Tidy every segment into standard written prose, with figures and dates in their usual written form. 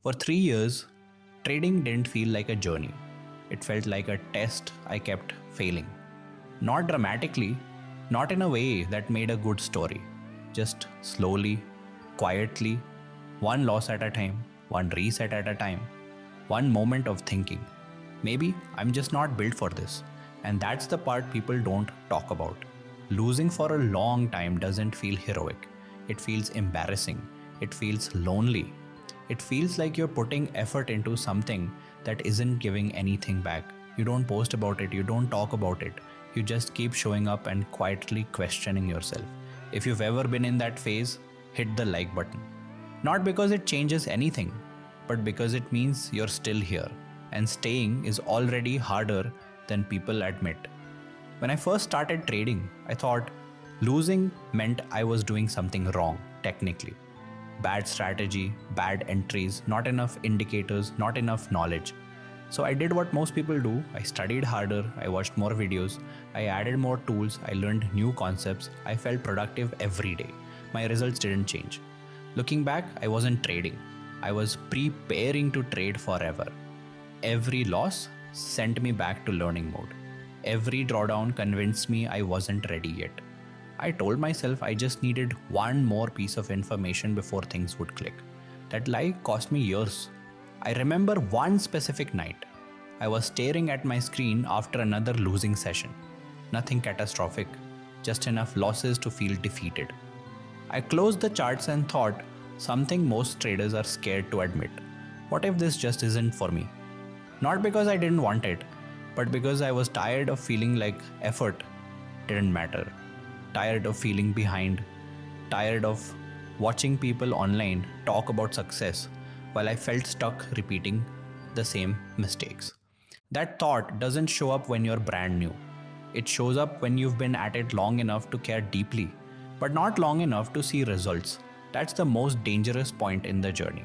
For 3 years, trading didn't feel like a journey. It felt like a test I kept failing. Not dramatically, not in a way that made a good story. Just slowly, quietly, one loss at a time, one reset at a time, one moment of thinking. Maybe I'm just not built for this. And that's the part people don't talk about. Losing for a long time doesn't feel heroic. It feels embarrassing. It feels lonely. It feels like you're putting effort into something that isn't giving anything back. You don't post about it, you don't talk about it. You just keep showing up and quietly questioning yourself. If you've ever been in that phase, hit the like button. Not because it changes anything, but because it means you're still here. And staying is already harder than people admit. When I first started trading, I thought losing meant I was doing something wrong, technically. Bad strategy, bad entries, not enough indicators, not enough knowledge. So I did what most people do. I studied harder, I watched more videos, I added more tools, I learned new concepts, I felt productive every day. My results didn't change. Looking back, I wasn't trading. I was preparing to trade forever. Every loss sent me back to learning mode. Every drawdown convinced me I wasn't ready yet. I told myself I just needed one more piece of information before things would click. That lie cost me years. I remember one specific night. I was staring at my screen after another losing session. Nothing catastrophic, just enough losses to feel defeated. I closed the charts and thought, something most traders are scared to admit. What if this just isn't for me? Not because I didn't want it, but because I was tired of feeling like effort didn't matter. Tired of feeling behind. Tired of watching people online talk about success while I felt stuck repeating the same mistakes. That thought doesn't show up when you're brand new. It shows up when you've been at it long enough to care deeply, but not long enough to see results. That's the most dangerous point in the journey.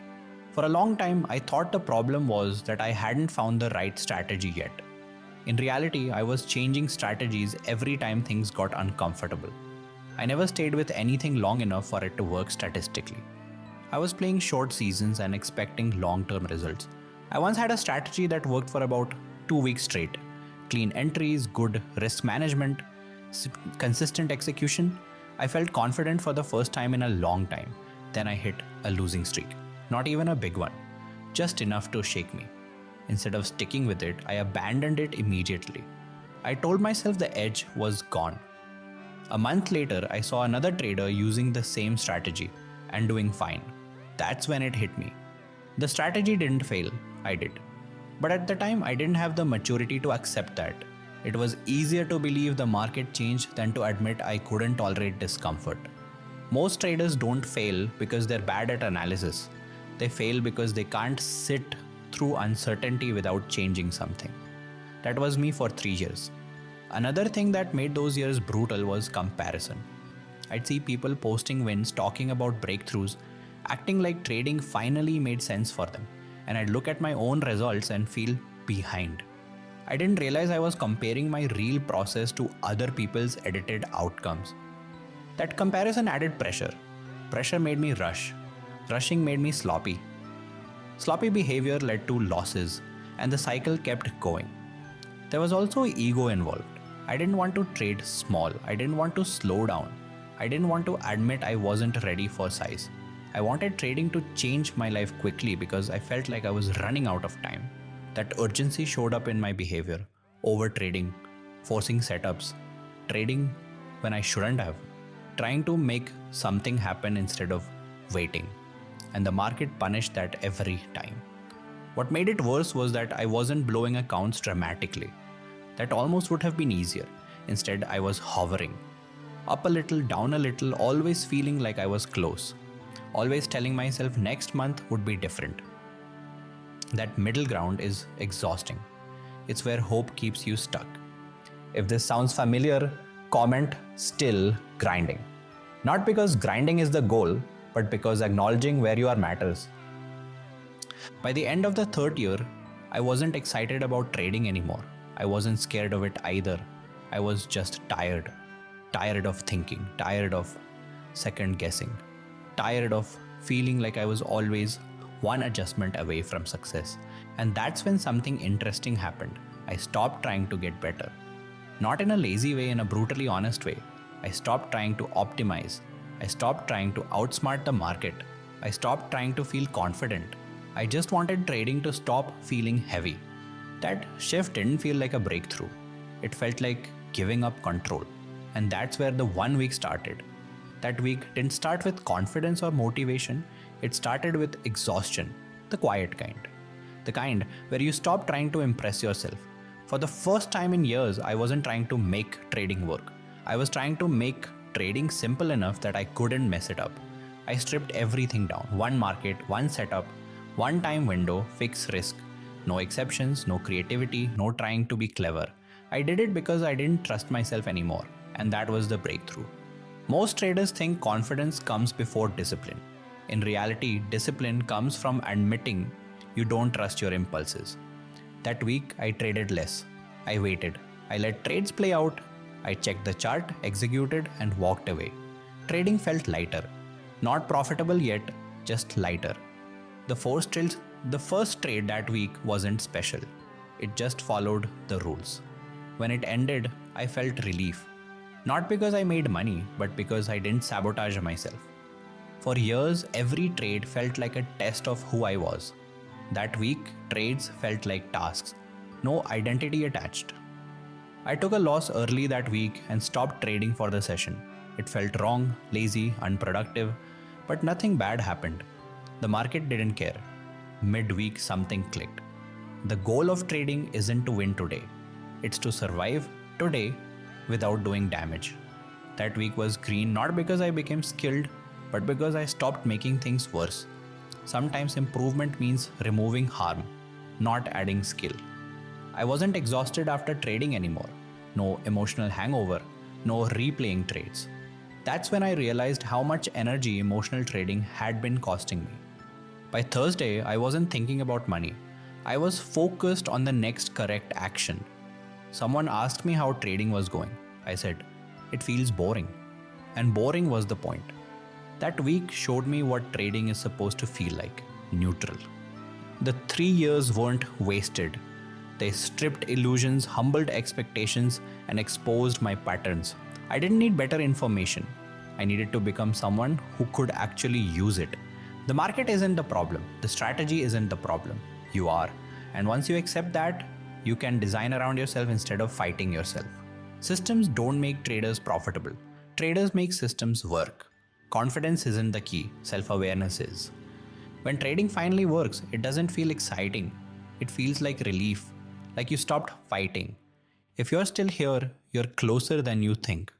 For a long time, I thought the problem was that I hadn't found the right strategy yet. In reality, I was changing strategies every time things got uncomfortable. I never stayed with anything long enough for it to work statistically. I was playing short seasons and expecting long-term results. I once had a strategy that worked for about 2 weeks straight. Clean entries, good risk management, consistent execution. I felt confident for the first time in a long time. Then I hit a losing streak. Not even a big one. Just enough to shake me. Instead of sticking with it, I abandoned it immediately. I told myself the edge was gone. A month later, I saw another trader using the same strategy and doing fine. That's when it hit me. The strategy didn't fail, I did. But at the time, I didn't have the maturity to accept that. It was easier to believe the market changed than to admit I couldn't tolerate discomfort. Most traders don't fail because they're bad at analysis. They fail because they can't sit through uncertainty without changing something. That was me for 3 years. Another thing that made those years brutal was comparison. I'd see people posting wins, talking about breakthroughs, acting like trading finally made sense for them. And I'd look at my own results and feel behind. I didn't realize I was comparing my real process to other people's edited outcomes. That comparison added pressure. Pressure made me rush. Rushing made me sloppy. Sloppy behavior led to losses, and the cycle kept going. There was also ego involved. I didn't want to trade small. I didn't want to slow down. I didn't want to admit I wasn't ready for size. I wanted trading to change my life quickly because I felt like I was running out of time. That urgency showed up in my behavior. Over trading, forcing setups, trading when I shouldn't have, trying to make something happen instead of waiting. And the market punished that every time. What made it worse was that I wasn't blowing accounts dramatically. That almost would have been easier. Instead, I was hovering. Up a little, down a little, always feeling like I was close. Always telling myself next month would be different. That middle ground is exhausting. It's where hope keeps you stuck. If this sounds familiar, comment still grinding. Not because grinding is the goal, but because acknowledging where you are matters. By the end of the third year, I wasn't excited about trading anymore. I wasn't scared of it either. I was just tired. Tired of thinking, tired of second guessing, tired of feeling like I was always one adjustment away from success. And that's when something interesting happened. I stopped trying to get better. Not in a lazy way, in a brutally honest way. I stopped trying to optimize. I stopped trying to outsmart the market. I stopped trying to feel confident. I just wanted trading to stop feeling heavy. That shift didn't feel like a breakthrough. It felt like giving up control. And that's where the 1 week started. That week didn't start with confidence or motivation, it started with exhaustion, the quiet kind. The kind where you stop trying to impress yourself. For the first time in years, I wasn't trying to make trading work. I was trying to make trading simple enough that I couldn't mess it up. I stripped everything down: one market, one setup, one time window, fixed risk. No exceptions, no creativity, no trying to be clever. I did it because I didn't trust myself anymore, and that was the breakthrough. Most traders think confidence comes before discipline. In reality, discipline comes from admitting you don't trust your impulses. That week, I traded less. I waited. I let trades play out. I checked the chart, executed, and walked away. Trading felt lighter. Not profitable yet, just lighter. The first trade that week wasn't special. It just followed the rules. When it ended, I felt relief. Not because I made money, but because I didn't sabotage myself. For years, every trade felt like a test of who I was. That week, trades felt like tasks, no identity attached. I took a loss early that week and stopped trading for the session. It felt wrong, lazy, unproductive, but nothing bad happened. The market didn't care. Mid-week, something clicked. The goal of trading isn't to win today. It's to survive today without doing damage. That week was green not because I became skilled, but because I stopped making things worse. Sometimes improvement means removing harm, not adding skill. I wasn't exhausted after trading anymore. No emotional hangover, no replaying trades. That's when I realized how much energy emotional trading had been costing me. By Thursday, I wasn't thinking about money. I was focused on the next correct action. Someone asked me how trading was going. I said, "It feels boring." And boring was the point. That week showed me what trading is supposed to feel like: neutral. The 3 years weren't wasted. They stripped illusions, humbled expectations, and exposed my patterns. I didn't need better information. I needed to become someone who could actually use it. The market isn't the problem. The strategy isn't the problem. You are. And once you accept that, you can design around yourself instead of fighting yourself. Systems don't make traders profitable. Traders make systems work. Confidence isn't the key. Self-awareness is. When trading finally works, it doesn't feel exciting. It feels like relief, like you stopped fighting. If you're still here, you're closer than you think.